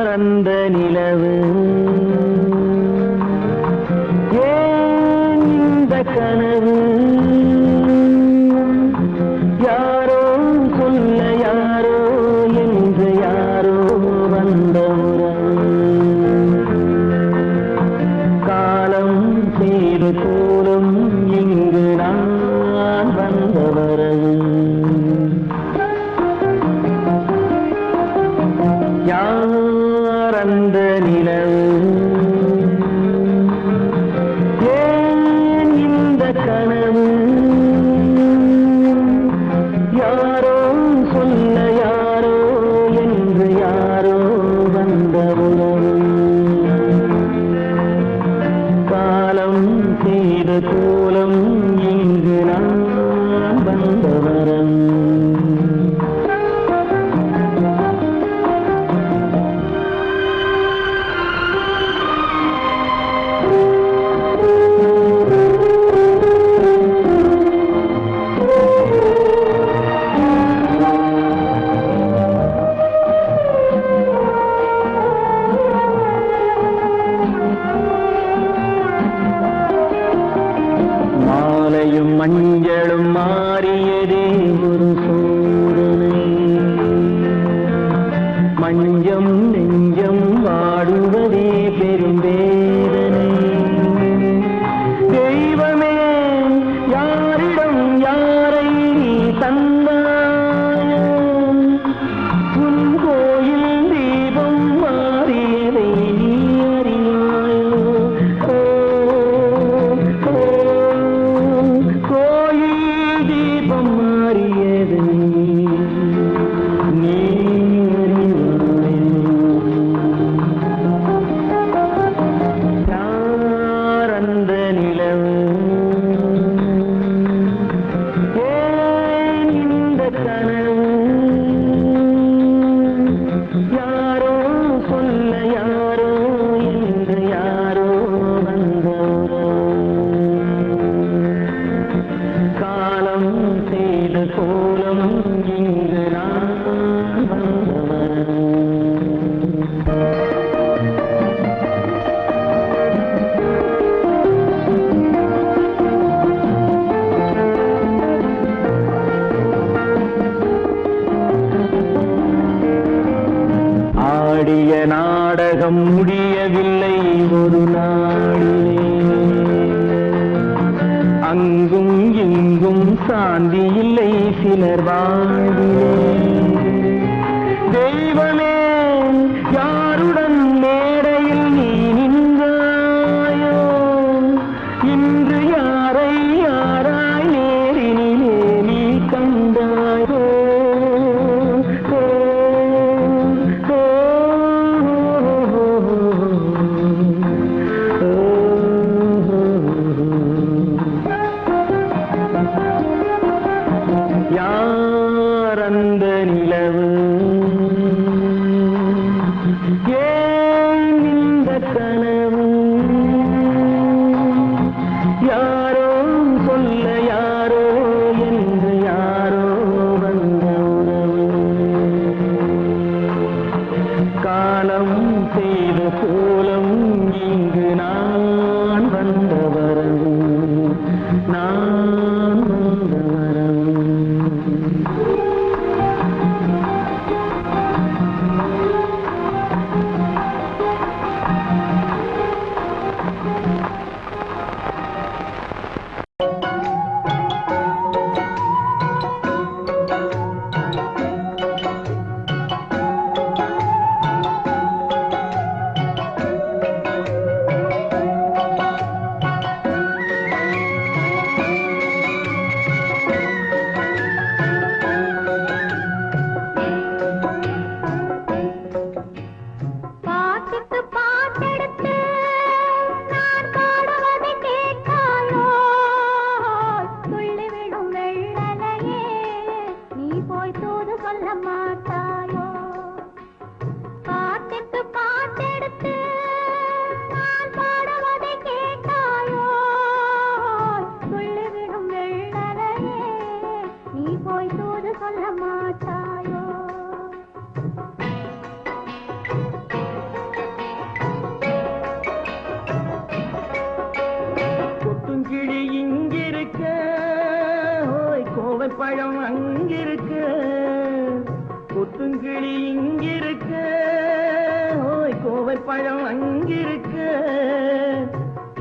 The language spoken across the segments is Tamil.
அந்த நிலவு ஏன் இந்த கனவு யாரோ சொல்ல யாரோ என்று யாரோ வந்த காலம் செய்து கூறும் இங்கு நான் வந்தவரவு யார் அந்த நிலவு ஏன் இந்த கனவு யாரோ சொல்ல யாரோ என்று யாரோ வந்த உறவு காலம் செய்த கோலம் இங்கு நான் வந்தவரம் மாலையும் மஞ்சளும் மாறியதே ஒரு சோதனை மஞ்சம் நெஞ்சம் வாடுவதே பெரும் வேதனை தெய்வமே யாரிடம் யாரை நீ தந்தாயோ உன் கோயில் தீபம் மாறியதை நீ அறியாயோ கோயில் தீபம் மாறியதை நீ யார் அந்த நிலவு ஏன் இந்த கனவு யாரோ சொல்ல யாரோ என்று யாரோ வந்த காலம் செய்த கோலம் இங்கு நான் வந்தவன் ஆடிய நாடகம் முடியவில்லை ஒரு நாளிலே அங்கும் இங்கும் சாந்தி இல்லை சிலர் வாழ்விலே தெய்வமே யாருடன் மேடையில் நீ நின்றாயோ இன்று யாரை யாராய் நேரினிலே நீ கண்டாயோ யார் அந்த நிலவு பழம் அங்கிருக்க, கொத்துங்கிளி இங்கிருக்க, ஓய் கோவை பழம் அங்கிருக்க,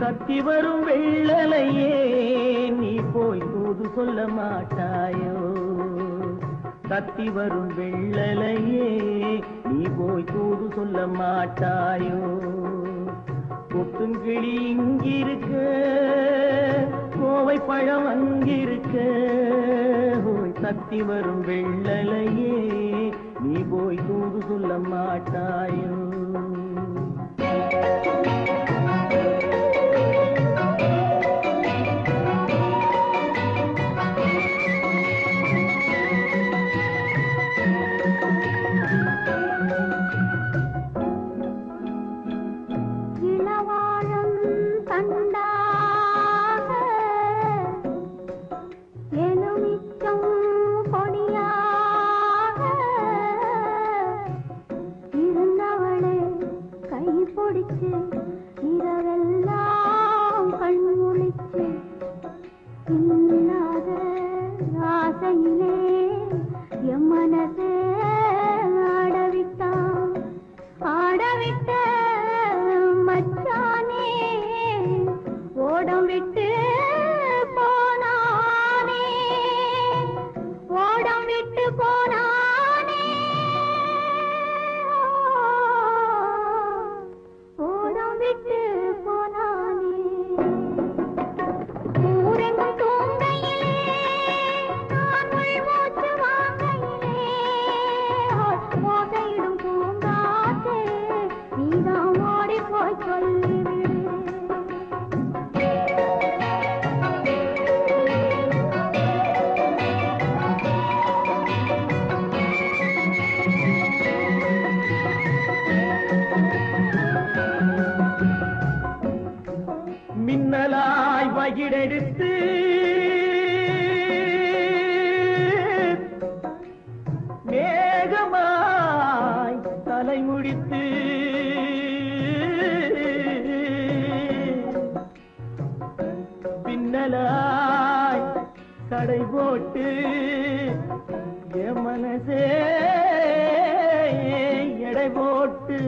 தத்தி வரும் வெள்ளலையே நீ போய் தூது சொல்ல மாட்டாயோ? தத்தி வரும் வெள்ளலையே நீ போய் தூது சொல்ல மாட்டாயோ? கொத்துங்கிளி இங்கிருக்க, கோவை பழம் அங்கிருக்க, ஓய் தத்தி வரும் வெள்ளலையே நீ போய் தூது சொல்ல மாட்டாயோ? இரவெல்லாம் கண்முழிச்சு இல்லாத ஆசையிலே என் மனசே ஆடவிட்டான். ஆடவிட்ட மச்சானே ஓடம் விட்டு போனானே, ஓடம் விட்டு போனானே, விட்டு போனானே. ஊரெங்கும் தூங்கையிலே நான் மூச்சு வாங்கையிலே ஓசையிடும் பூங்காற்றே நீதான் ஓடி போய் சொல்லிவிடு. மின்னலாய் வகிடெடுத்து மேகமாய் தலைமுடித்து பின்னலாய் கடை போட்டு என் மனசே எடை போட்டு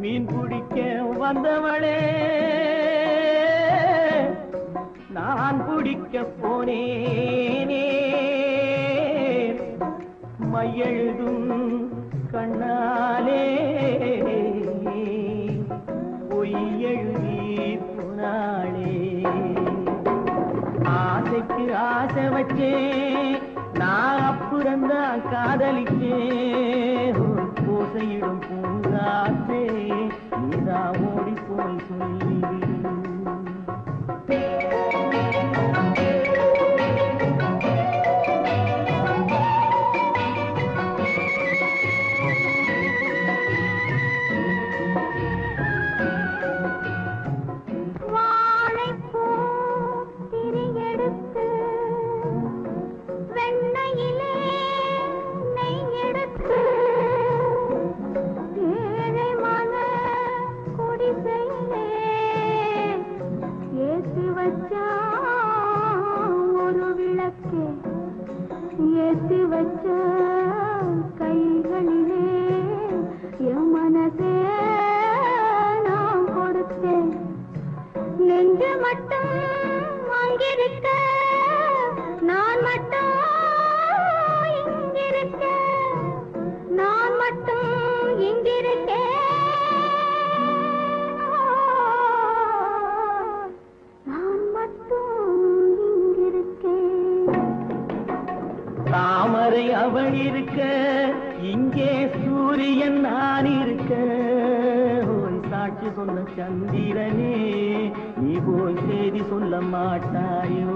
மீன் பிடிக்க வந்தவளே நான் பிடிக்க போனேனே. மையெழுதும் கண்ணாலே பொய் எழுதி போனாளே. ஆசைக்கு ஆசை வச்சேன் நான் அப்புறந்தான் காதலிச்சேன். ஓசையிடும் பூங்காற்றே நீதான் ஓடி போய் சொல்லிவிடு. ஏத்தி வச்ச கைகளிலே என் மனசே நான் கொடுத்தேன். நெஞ்சு மட்டும் அங்கிருக்க, நான் மட்டும் இங்கிருக்க, நான் மட்டும் இங்கிருக்கேன். தாமரை அவள் இருக்க, இங்கே சூரியன் நான் இருக்க, ஓய் சாட்சி சொன்ன சந்திரனே நீ போய் செய்தி சொல்ல மாட்டாயோ?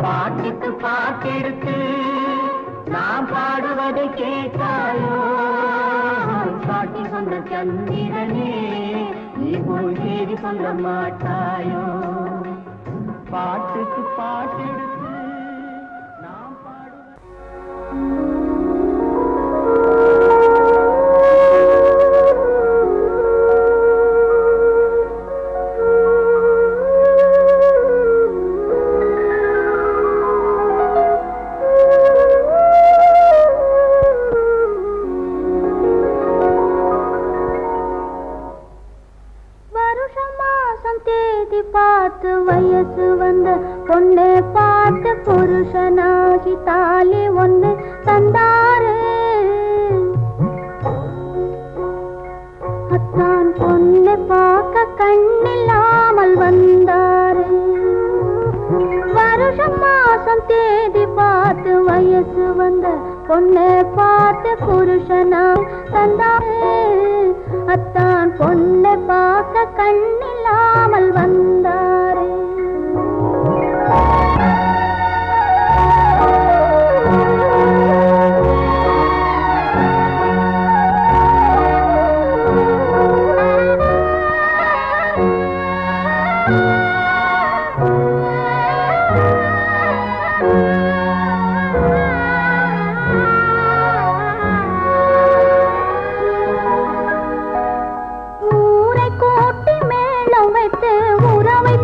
பாட்டுக்கு பாட்டெடுத்து நான் பாடுவதை கேட்டாயோ? சாட்சி சொன்ன சந்திரனே நீ போய் செய்தி சொல்ல மாட்டாயோ? பாட்டுக்கு பாட்டெடுத்து பார்த்து வயசு வந்த பொண்ணை பார்த்து புருஷனாகி தாலி ஒண்ணு தந்தாரு. அத்தான் பொண்ணை பார்க்க கண்ணில்லாமல் வந்தாரு. வருஷம் மாசம் தேதி பார்த்து வயசு வந்த பொண்ணை பார்த்து புருஷனாய் தந்தாரு. அத்தான் பொண்ணை பார்க்க கண்ணில்லாமல் வந்தாரு. ஊரை கூட்டி மேளம் வைத்து உறவை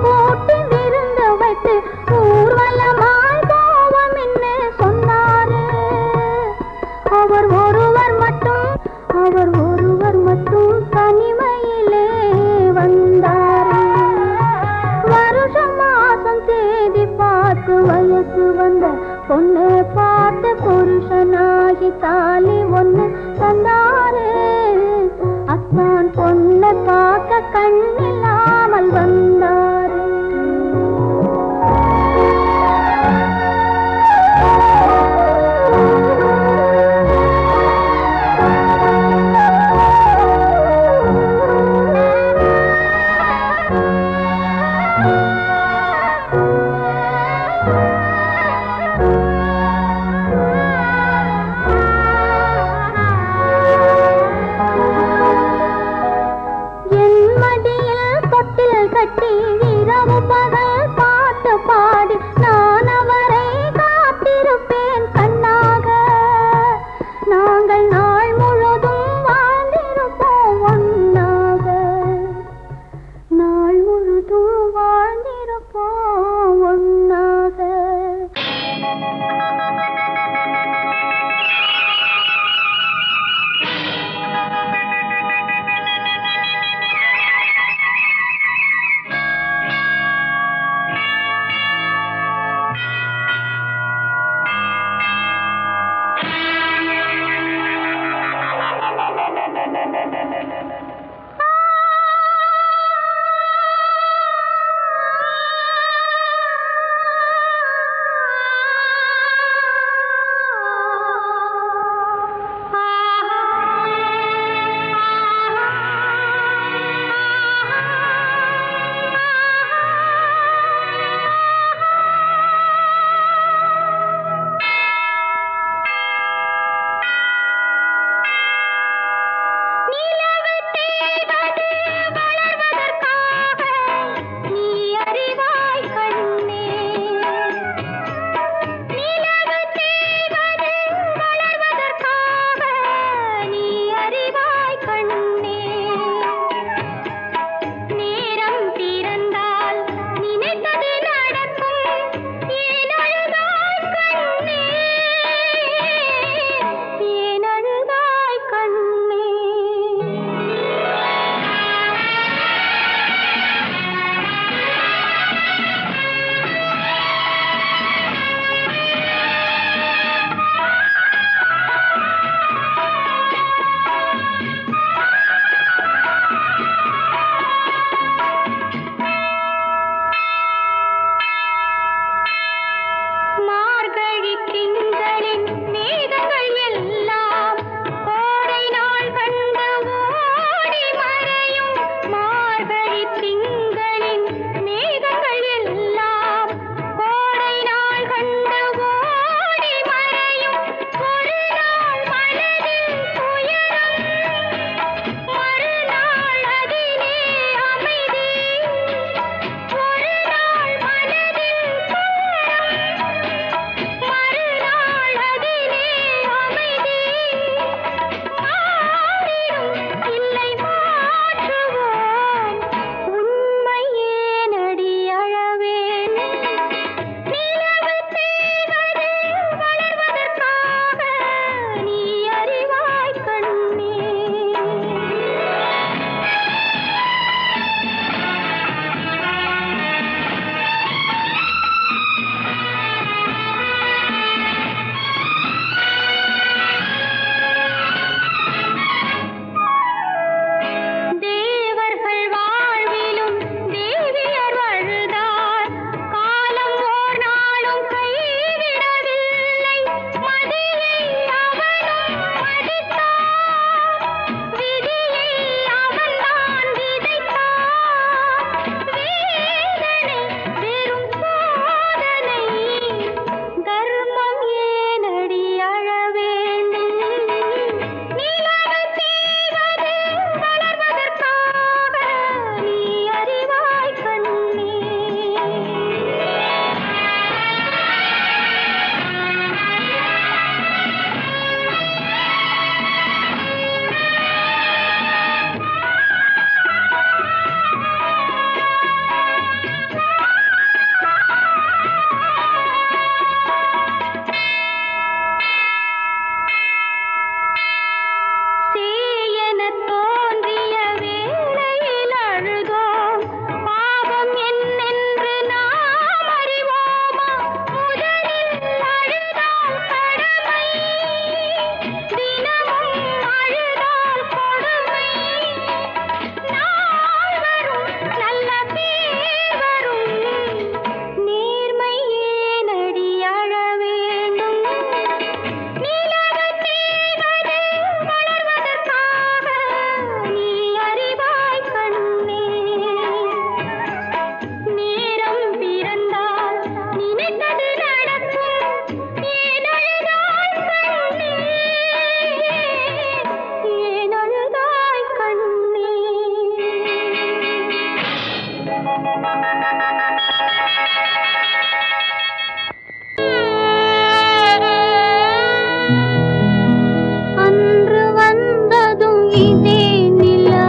இதே நிலா,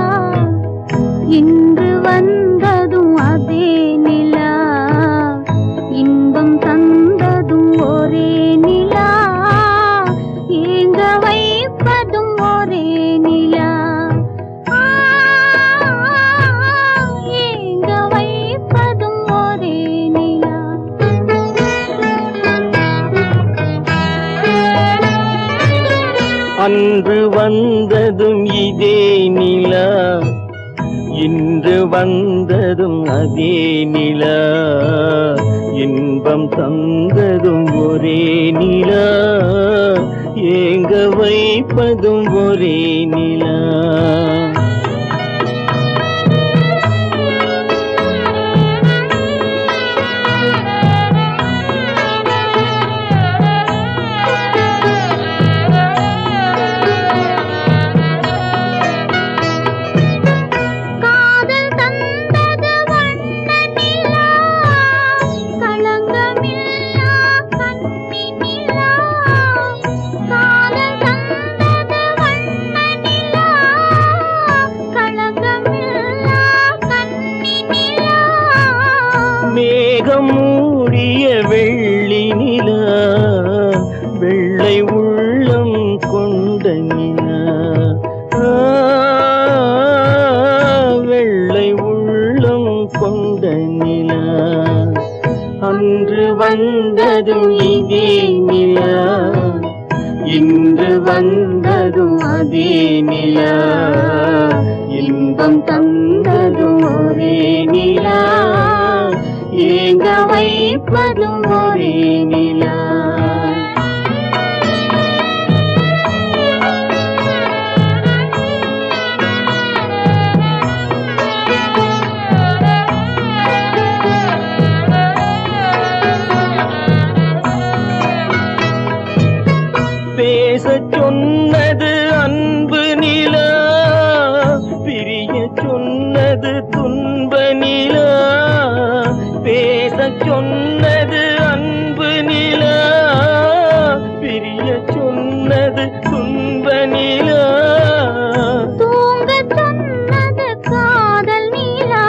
இன்று வந்ததும் அதே நிலா, இன்பம் தந்ததும் ஒரே நிலா, ஏங்க வைப்பதும் ஒரே நிலா, ஏங்க வைப்பதும் ஒரே நிலா. அன்று வந்ததும் இதே நிலா, இன்று வந்ததும் அதே நிலா, இன்பம் தந்ததும் ஒரே நிலா, ஏங்க வைப்பதும் ஒரே நிலா. மேகம் மூடிய வெள்ளி நிலா, வெள்ளை உள்ளம் கொண்ட நிலா, வெள்ளை உள்ளம் கொண்ட நிலா. அன்று வந்ததும் இதே நிலா, இன்று வந்ததும் அதே நிலா, இன்பம் தந்ததும் ஒரே நிலா, ஏங்க வைப்பதும் ஒரே நிலா. பேசச் சொன்னது அன்பு நிலா, பிரிய சொன்னது துன்ப நிலா, பேசச் சொன்னது அன்பு நிலா, பிரிய சொன்னது துன்ப நிலா, தூங்கச் சொன்னது காதல் நிலா,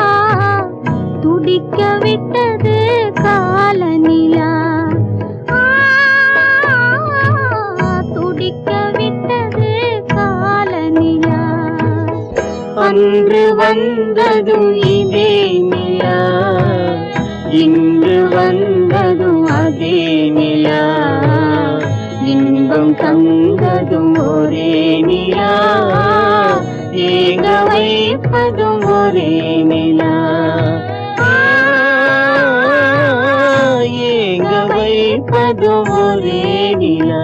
துடிக்க விட்டது கால நிலா, துடிக்க விட்டது கால நிலா. அன்று வந்ததும் இதே நிலா, இன்று வந்ததும் அதே நிலா, இன்பம் தந்ததும் ஒரே நிலா, ஏங்க வைப்பதும் ஒரே நிலா, ஏங்க வைப்பதும் ஒரே நிலா.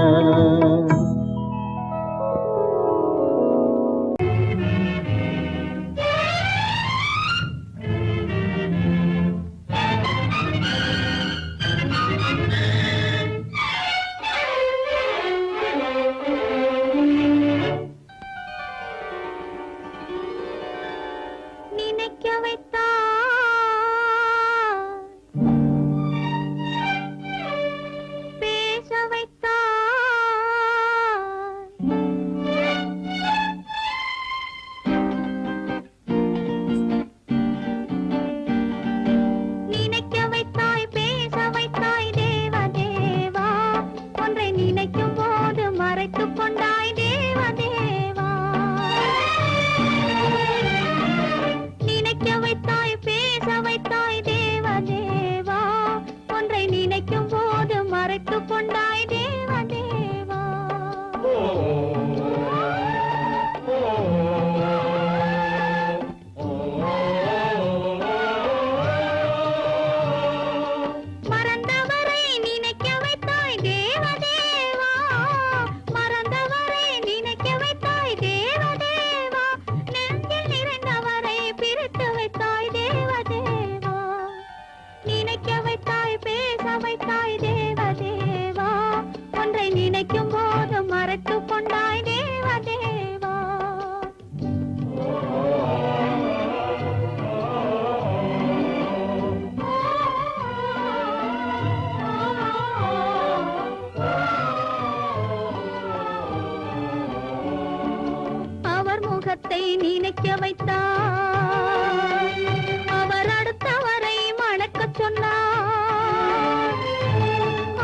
நினைக்க முகத்தை நினைக்க வைத்தார், அவர் அடுத்தவரை மணக்கச் சொன்னார்.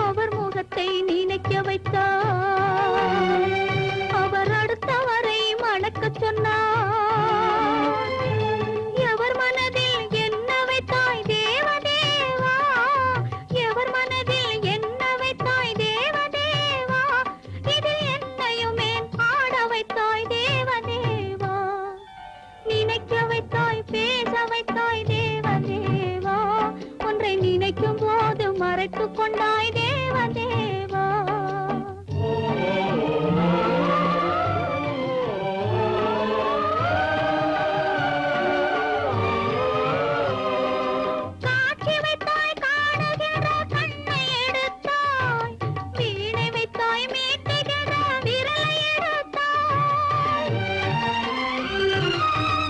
அவர் முகத்தை நினைக்க வைத்தார், அவர் அடுத்தவரை மணக்கச் சொன்னார். எவர் மனதில் என்ன வைத்தாய் தேவதேவா, எவர் மனதில் என்ன வைத்தாய் தேவதேவா, இதில் என்னையுமே ஆட வைத்தாய் தேவதேவா. நினைக்க வைத்தாய் பேச வைத்தாய் தேவதேவா, ஒன்றை நினைக்கும் போது மறைத்துக் கொண்டாய் தேவதேவா. காட்சி வைத்தாய் காணுகிற கண்ணை எடுத்தாய், வீணை வைத்தாய் மீட்டுகிற விரலை எடுத்தாய்.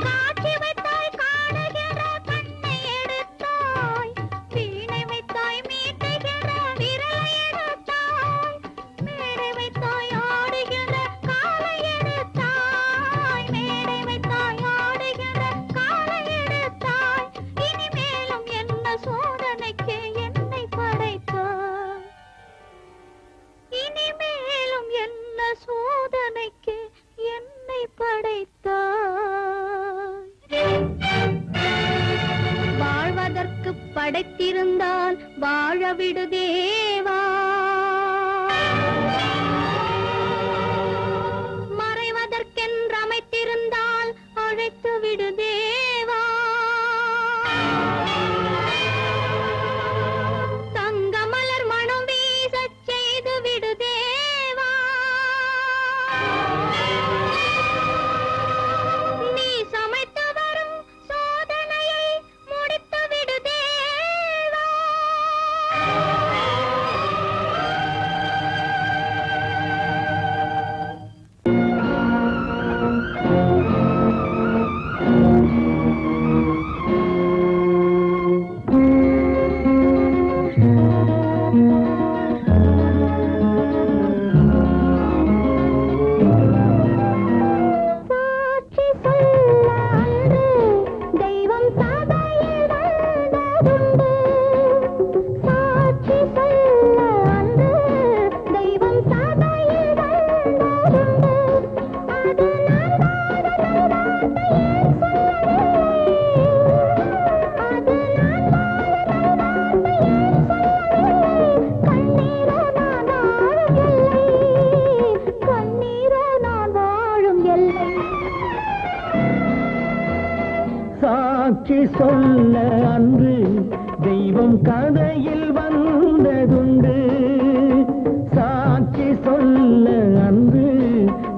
காட்சி வைத்தாய் காணுகிற கண்ணை எடுத்தாய், வீணை வைத்தாய் மீட்டுகிற விரலை எடுத்தாய். மேடை வைத்தாய் ஆடுகிற காலை எடுத்தாய், மேடை வைத்தாய் ஆடுகிற காலை எடுத்தாய். இனிமேலும் என்ன சோதனைக்கு என்னை படைத்தாய், இனிமேலும் என்ன சோதனைக்கு என்னை படைத்தாய். வாழ்வதற்கு படைத்திருந்தால் வாழ விடு தேவா, மறைவதற்கென்று அமைத்திருந்தால் அழைத்து விடு தேவா. தங்கமலர் மனம் வீசச் செய்து விடு தேவா. நீ சமைத்து வரும் சோதனையை முடித்து விடு தேவா. சாட்சி சொல்ல அன்று தெய்வம் சபையில் வந்ததுண்டு, சாட்சி சொல்ல அன்று தெய்வம் சபையில் வந்ததுண்டு. அது நான் வாழ வார்த்தை ஏன் சொல்லவில்லை, அது நான் வாழ வார்த்தை ஏன் சொல்லவில்லை. கண்ணீரோ நான் வாழும் எல்லை, கண்ணீரோ நான் வாழும் எல்லை. சாட்சி சொல்ல அன்று தெய்வம் கதையில் வந்ததுண்டு, சாட்சி சொல்ல அன்று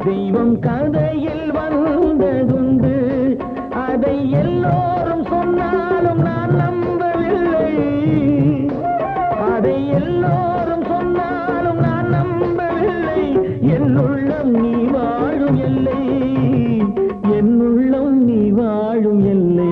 தெய்வம் கதையில் வந்ததுண்டு. அதை எல்லோரும் சொன்னாலும் நான் நம்பவில்லை, அதை எல்லோரும் சொன்னாலும் நான் நம்பவில்லை. என் உள்ளம் நீ வாழும் எல்லை, என் உள்ளம் நீ வாழும் எல்லை.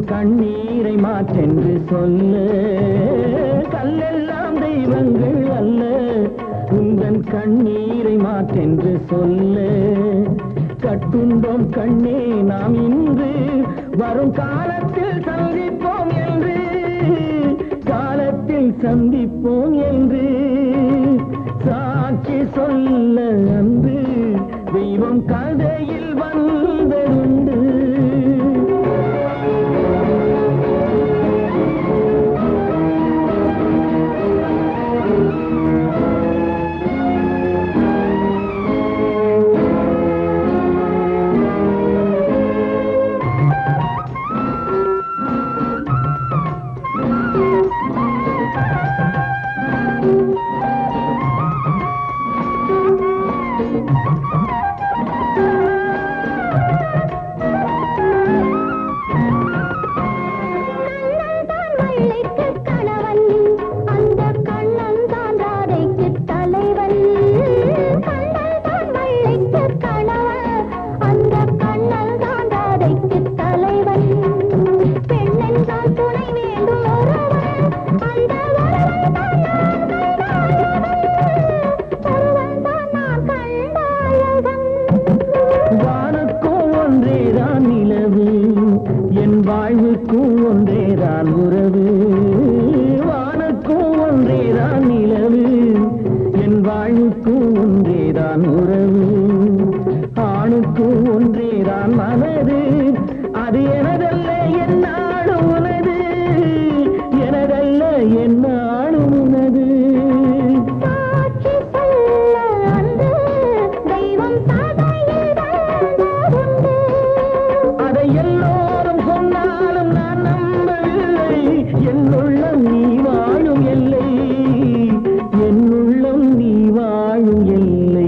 கண்ணீரை மாற்றென்று சொல்ல, கல்லெல்லாம் தெய்வங்கள் அல்ல, உந்தன் கண்ணீரை மாற்றென்று சொல்ல. கட்டுண்டோம் கண்ணே நாம் இன்று, வரும் காலத்தில் சந்திப்போம் என்று, காலத்தில் சந்திப்போம் என்று சாட்சி சொல்ல அன்று தெய்வம் கதையில் வந்ததுண்டு. தந்தைக்கு தலைவன் பெண்ணென்றால் துணை வேண்டும் ஒருவன் அந்த ஒருவன் தான் நான் கண்ட அழகன் வானுக்கும் ஒன்றேதான் நிலவு என் வாழ்வுக்கும் ஒன்றேதான் உறவு வானுக்கும் ஒன்றேதான் நிலவு என் வாழ்வுக்கும் ஒன்றேதான் உறவு ஆணுக்கும் ஒன்றேதான் மனது அது எனதல்ல என்னாலும் உனது எனதல்ல என்னாலும் உனது சாட்சி சொல்ல அன்று தெய்வம் சாதையில் வந்ததுண்டு அதை எல்லோரும் சொன்னாலும் நான் நம்பவில்லை என்னுள்ளம் நீ வாழும் எல்லை என்னுள்ளம் நீ வாழும் எல்லை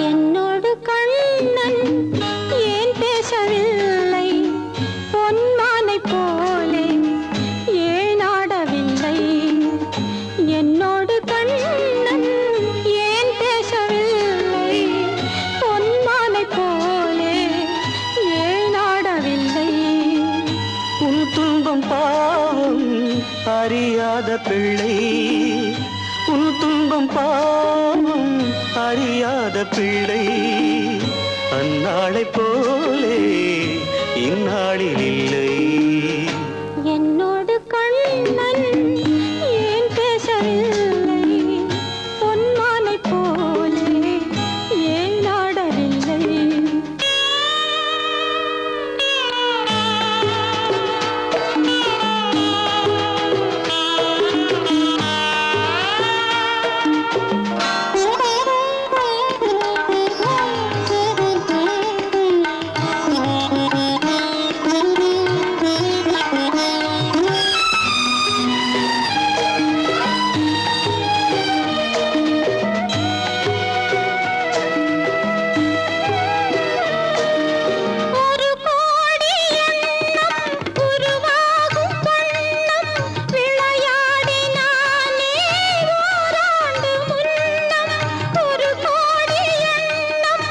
என்னோடு கண்ணன் ஏன் பேசவில்லை பொன்மானை போலே ஏன் ஆடவில்லை என்னோடு கண்ணன் ஏன் பேசவில்லை பொன்மானை போலே ஏன் ஆடவில்லை உன் துன்பம் பாவம் அறியாத பிள்ளை உன் துன்பம் பாவம் அறியாத பிள்ளை அந்நாளை போலே இந்நாளில் இல்லை என்னோடு கண்ணன் ஏன் பேசவில்லை பொன்மானை போலே ஏன் ஆடவில்லை ஒரு கோடி எண்ணம் உருவாகும் வண்ணம் விளையாடினானே ஓராண்டு முன்னம் ஒரு கோடி எண்ணம்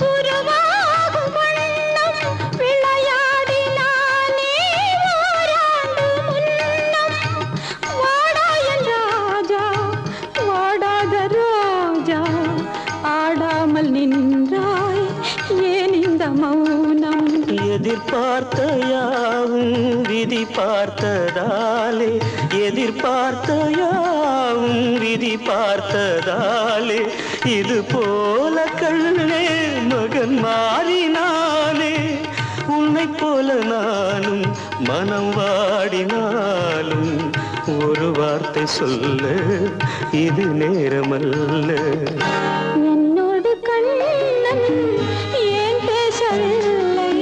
உருவாகும் வண்ணம் விளையாடினானே ஓராண்டு முன்னம் வாடா என் ராஜா வாடாத ரோஜா ஆடாமல் நின்றாய் ஏன் இந்த மௌனம் எதிர்பார்த்த யாவும் விதி பார்த்ததாலே எதிர்பார்த்த யாவும் விதி பார்த்ததாலே இது போல கண்ணே மகன் மாறினானே உன்னை போல நானும் மனம் வாடினாலும் ஒரு வார்த்தை சொல்ல இது நேரமல்ல என்னோடு கண்ணன் ஏன் பேசவில்லை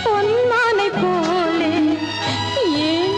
பொன்மானை போலே ஏன்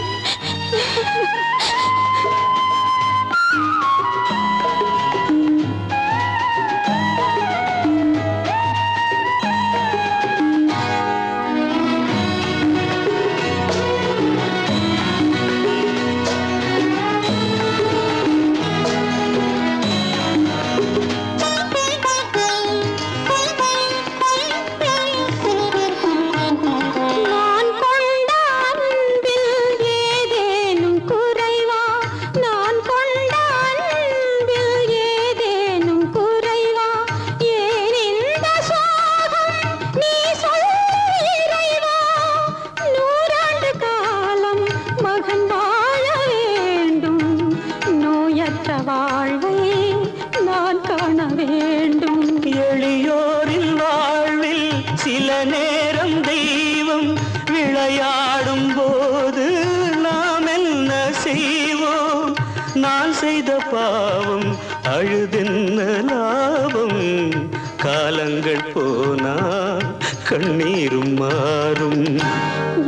போனால் கண்ணீரும் மாறும்.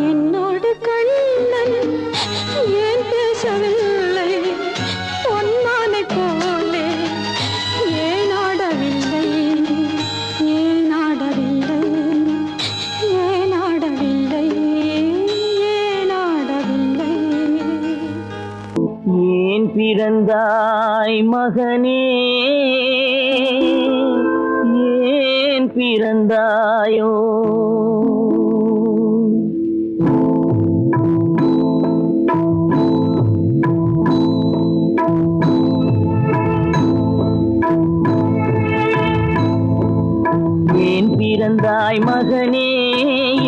என்னோடு கண்ணன் ஏன் பேசவில்லை, பொன்மானை போலே ஏன் ஆடவில்லை, ஏன் ஆடவில்லை, ஏன் ஆடவில்லை, ஏன் ஆடவில்லை. ஏன் பிறந்தாய் மகனே, ஏன் பிறந்தாயோ? ஏன் பிறந்தாய் மகனே,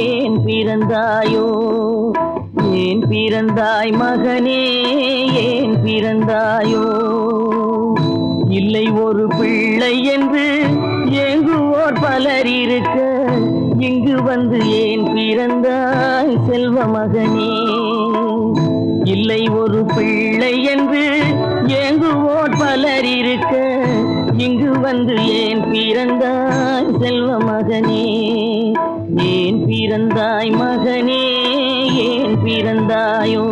ஏன் பிறந்தாயோ? ஏன் பிறந்தாய் மகனே, ஏன் பிறந்தாயோ? இல்லை ஒரு பிள்ளை என்று ஏங்குவோர் பலர் இருக்க, இங்கு வந்து ஏன் பிறந்தாய் செல்வ மகனே? இல்லை ஒரு பிள்ளை என்று ஏங்குவோர் பலர் இருக்க, இங்கு வந்து ஏன் பிறந்தாய் செல்வ மகனே? ஏன் பிறந்தாய் மகனே, ஏன் பிறந்தாயோ?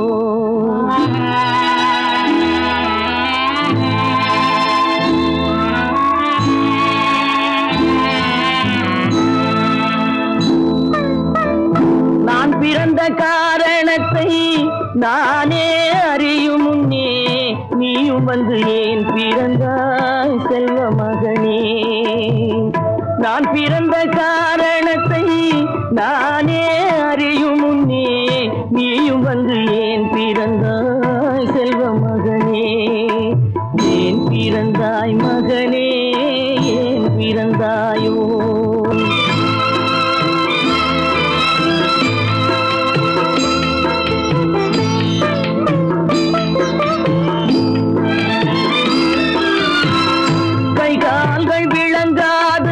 நான் பிறந்த காரணத்தை நானே அறியும் முன்னே, நீயும் வந்து ஏன் பிறந்தாய் செல்வ மகனே? நான் பிறந்த காரணத்தை நானே அறியும் முன்னே, நீயும் வந்து ஏன் பிறந்தாய் செல்வ மகனே? ஏன் பிறந்தாய் மகனே, ஏன் பிறந்தாயோ? கைகால்கள் விளங்காத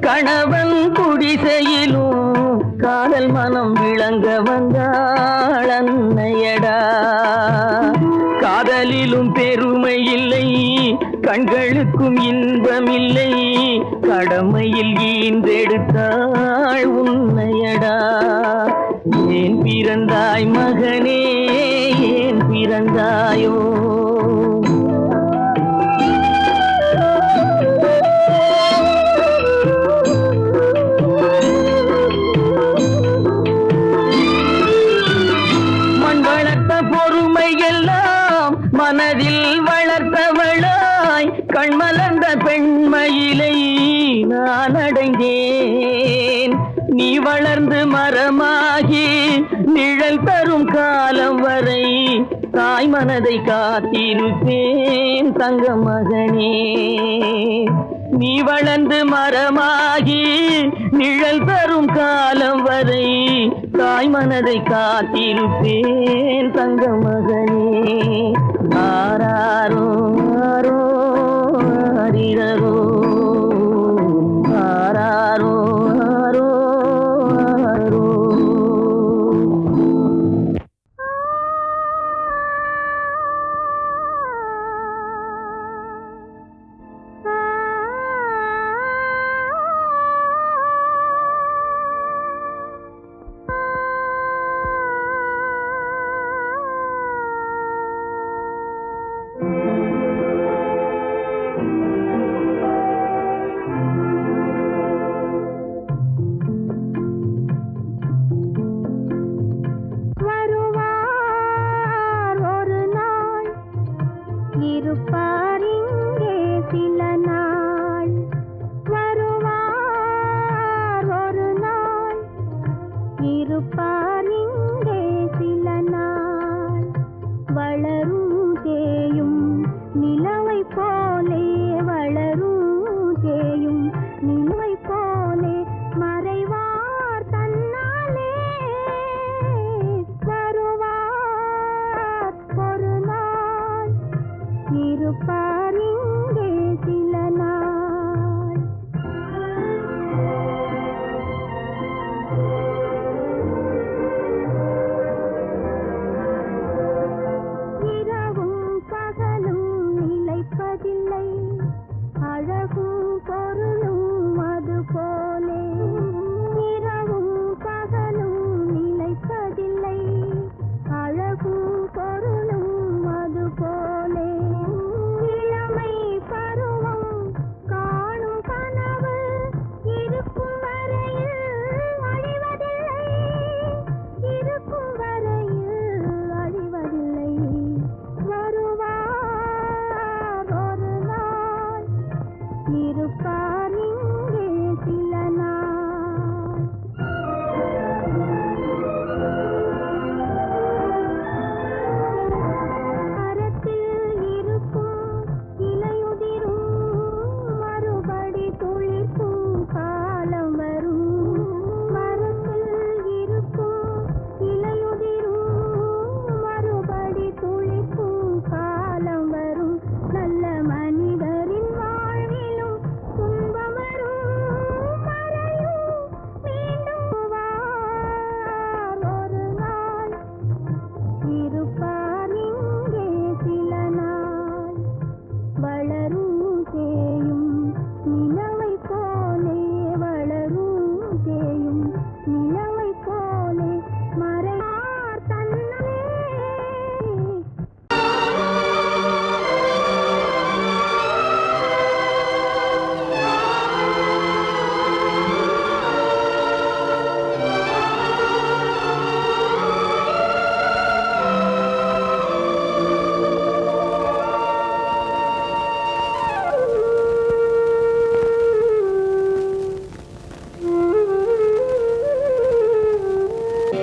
கணவன் குடிசையிலும் காதல் மனம் விளங்க வந்தாள் அன்னையடா. காதலிலும் பெருமை இல்லை, கண்களுக்கும் இன்பமில்லை, கடமையில் ஈன்றெடுத்தாள் உன்னையடா. ஏன் பிறந்தாய் மகனே, ஏன் பிறந்தாயோ? பொறுமையெல்லாம் மனதில் வளர்த்தவளாய் கண்மலர்ந்த பெண்மயிலை நான் அடைந்தேன். நீ வளர்ந்து மரமாகி நிழல் தரும் காலம் வரை தாய் மனதை காத்திருப்பேன் தங்க மகனே. நீ வளர்ந்து மரமாகி நிழல் தரும் காலம் வரை தாய் மனதை காத்திருப்பேன் தங்க மகனே. ஆராரோ ஆரோ ஆரிரரோ, ஆராரோ ஆரோ ஆரோ.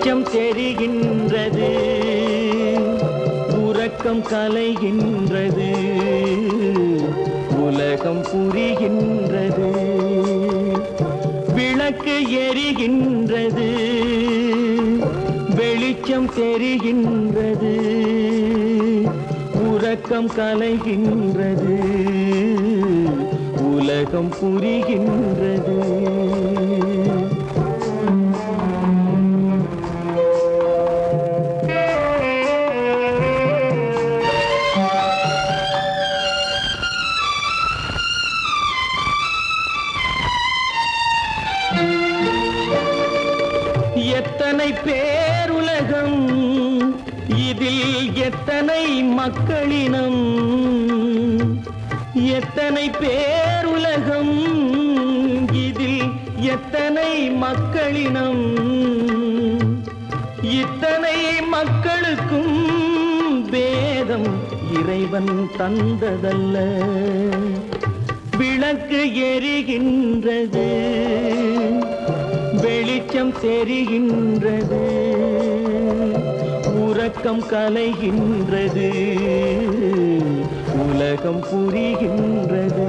வெளிச்சம் தெரிகின்றது, உறக்கம் கலைகின்றது, உலகம் புரிகின்றது. விளக்கு எரிகின்றது, வெளிச்சம் தெரிகின்றது, உறக்கம் கலைகின்றது, உலகம் புரிகின்றது. எத்தனை பேருலகம், இதில் எத்தனை மக்களினம், எத்தனை பேருலகம், இதில் எத்தனை மக்களினம். இத்தனை மக்களுக்கும் வேதம் இறைவன் தந்ததல்ல. விளக்கு எரிகின்றது, வெளிச்சம் தெரிகின்றது, உறக்கம் கலைகின்றது, உலகம் புரிகின்றது.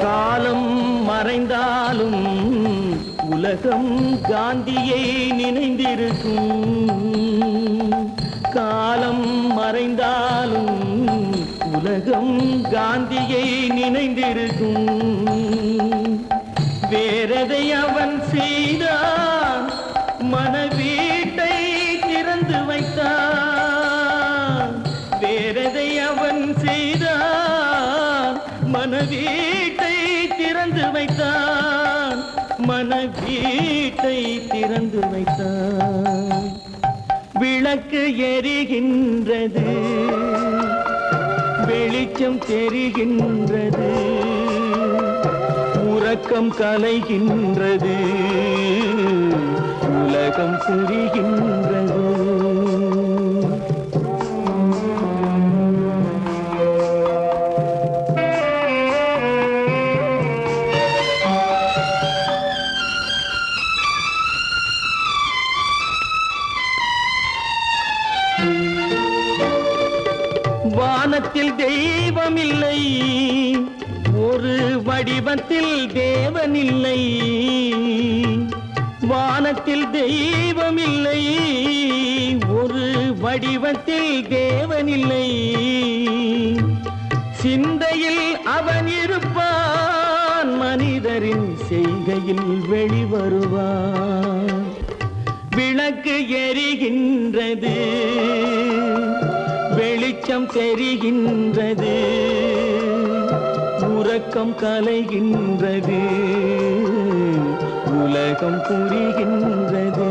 காலம் மறைந்தாலும் உலகம் காந்தியை நினைந்திருக்கும். காலம் மறைந்தாலும் உலகம் காந்தியை நினைந்திருக்கும். வேறதை அவன் செய்தான், மனவீட்டை திறந்து வைத்தான். வேறதை அவன் செய்தான், மனவீட்டை திறந்து வைத்தான், மனவீட்டை திறந்து வைத்தான். விளக்கு எரிகின்றது, வெளிச்சம் தெரிகின்றது, உறக்கம் கலைகின்றது, உலகம் புரிகின்றது. வானத்தில் தெய்வமில்லை, ஒரு வடிவத்தில் தேவனில்லை. வானத்தில் தெய்வமில்லை, ஒரு வடிவத்தில் தேவனில்லை. சிந்தையில் அவன் இருப்பான், மனிதரின் செய்கையில் வெளிவருவான். விளக்கு எரிகின்றது, வெளிச்சம் தெரிகின்றது, உறக்கம் கலைகின்றது, உலகம் புரிகின்றது.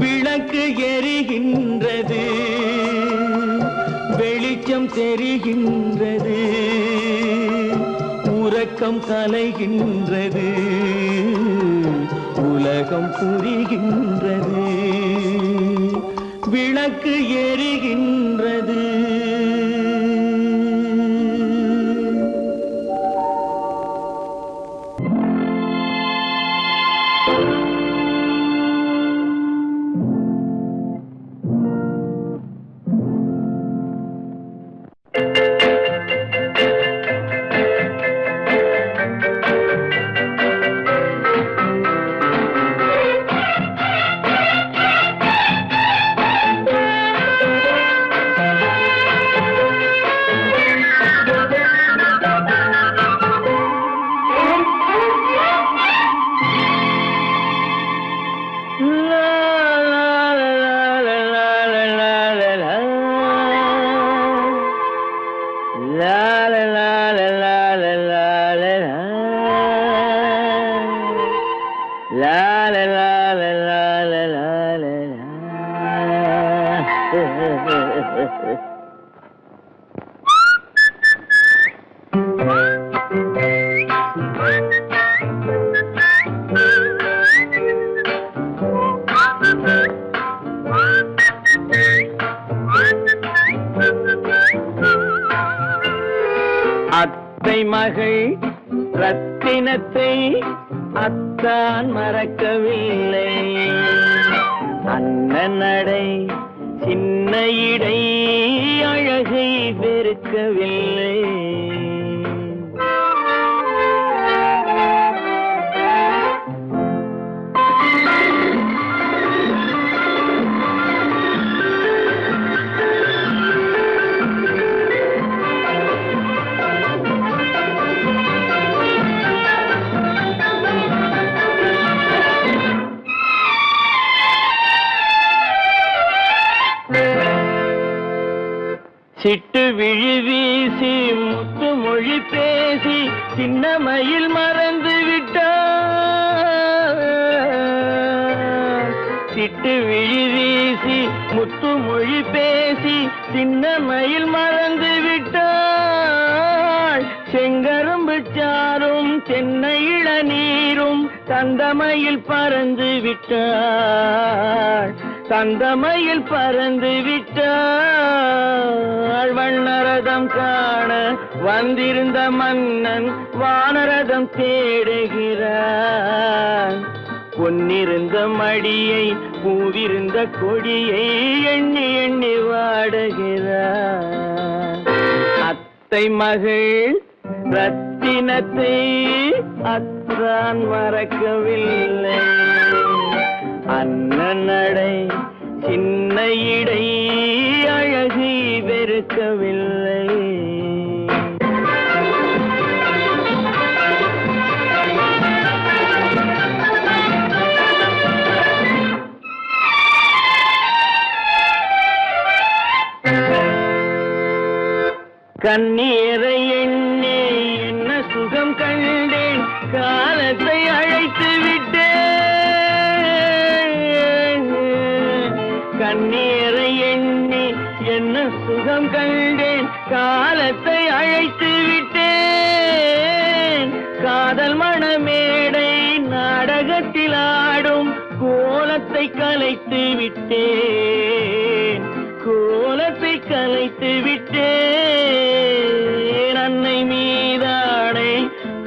விளக்கு எரிகின்றது, வெளிச்சம் தெரிகின்றது, உறக்கம் கலைகின்றது, உலகம் புரிகின்றது. விளக்கு எரிகின்றது. மகள் ரத்தினத்தை அத்தான் மறக்கவில்லை. அண்ணன் நடை சின்ன இடை அழகை வெறுக்கவில்லை. சிட்டு விழி வீசி முத்து மொழி பேசி சின்னமையில் மறந்து விட்டார். சிட்டு விழி வீசி முத்து மொழி பேசி சின்னமையில் மறந்து விட்டாள். செங்கரும்பு சாரும் தென்னை இளநீரும் தந்தமையில் பறந்து விட்டாள். தந்தமையில் பறந்து விட்டாள். வண்ணரதம் காண வந்திருந்த மன்னன் வானரதம் தேடுகிறான். பொன்னிருந்த மடியை பூவிருந்த கொடியை எண்ணி எண்ணி வாடுகிறான். அத்தை மகள் ரத்தினத்தை அத்தான் மறக்கவில்லை. அண்ணன் நடை சின்ன இடை அழகை வெறுக்கவில்லை. கண்ணீரை எண்ணி என்ன சுகம் கண்டேன், காலத்தை அழைத்து விட்டேன். கண்ணீரை எண்ணி என்ன சுகம் கண்டேன், காலத்தை அழைத்து விட்டேன். காதல் மணமேடை நாடகத்தில் ஆடும் கோலத்தை கலைத்து விட்டேன். கோலத்தை கலைத்து விட்டேன். அன்னை மீதானை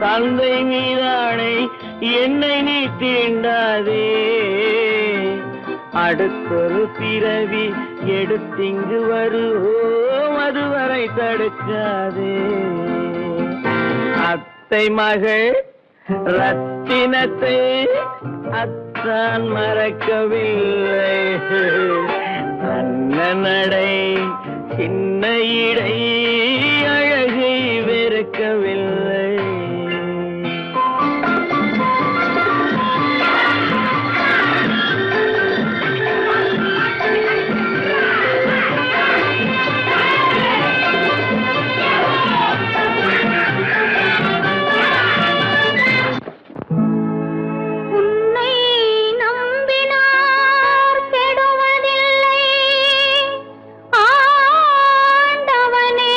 தந்தை மீதானை என்னை நீ தீண்டாதே. அடுத்தொரு பிறவி எடுத்திங்கு வருவோம், அதுவரை தடுக்காதே. அத்தை மகள் ரத்தினத்தை அத்தான் மறக்கவில்லை. அண்ணன் நடை சின்ன இடை அழகை வெறுக்கவில்லை. ஆண்டவனே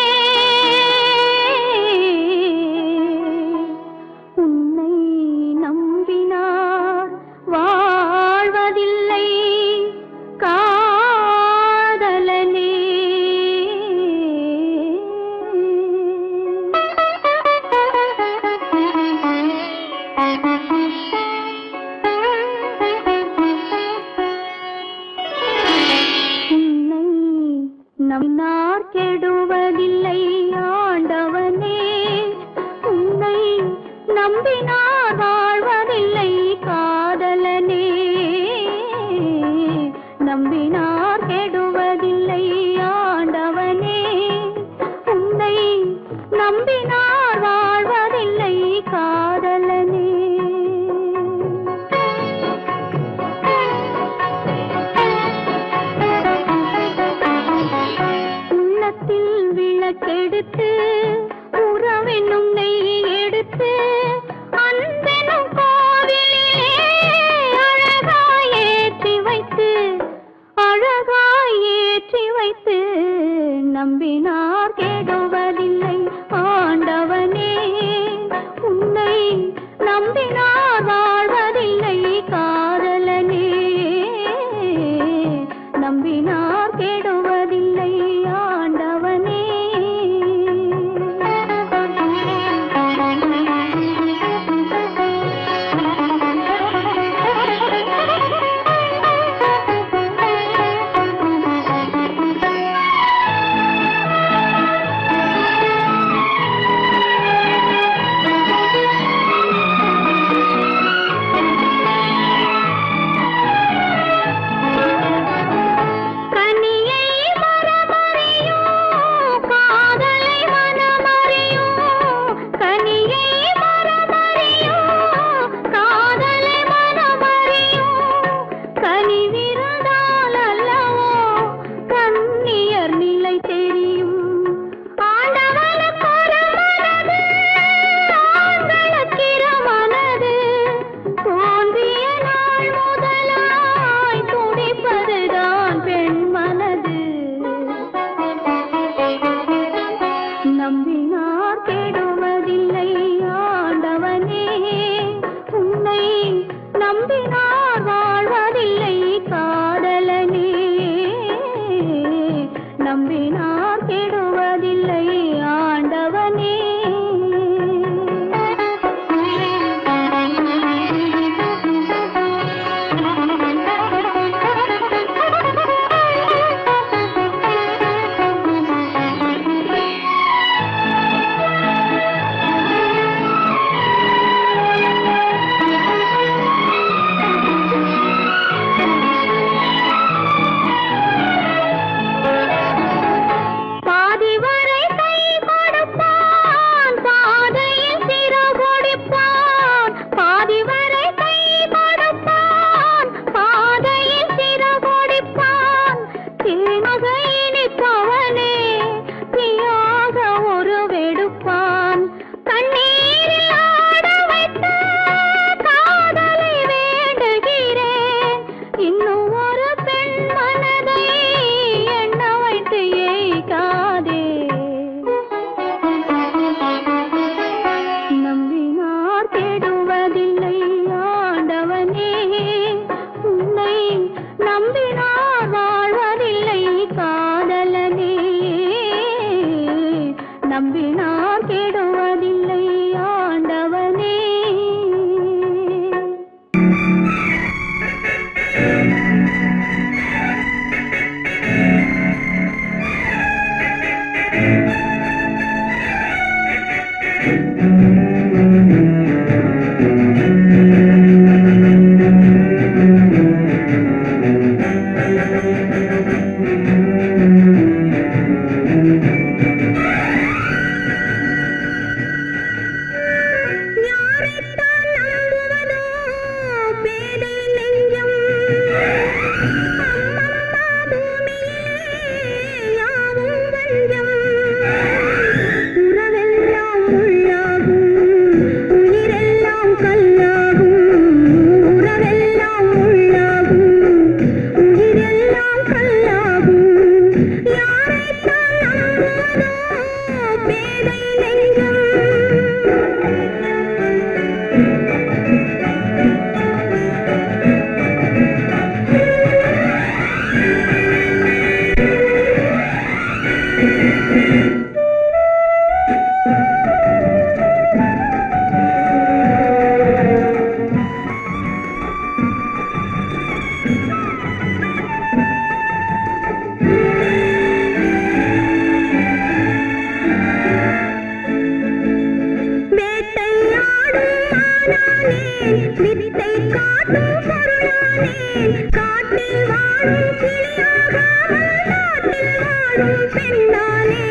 காட்டும் பொருளானேன் காட்டில் வாழும் கிளியாகாமல் நாட்டில் வாழும் பெண்ணானே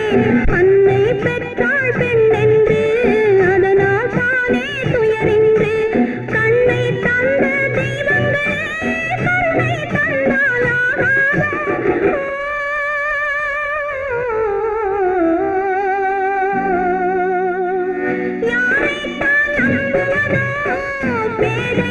அன்னை பெற்றாள் பெண்ணென்று அதனால் தானே துயரின்று கண்ணை தந்த தெய்வங்களே கருணை தந்தாலாகாதோ யாரைத்தான் நம்புவதோ பேத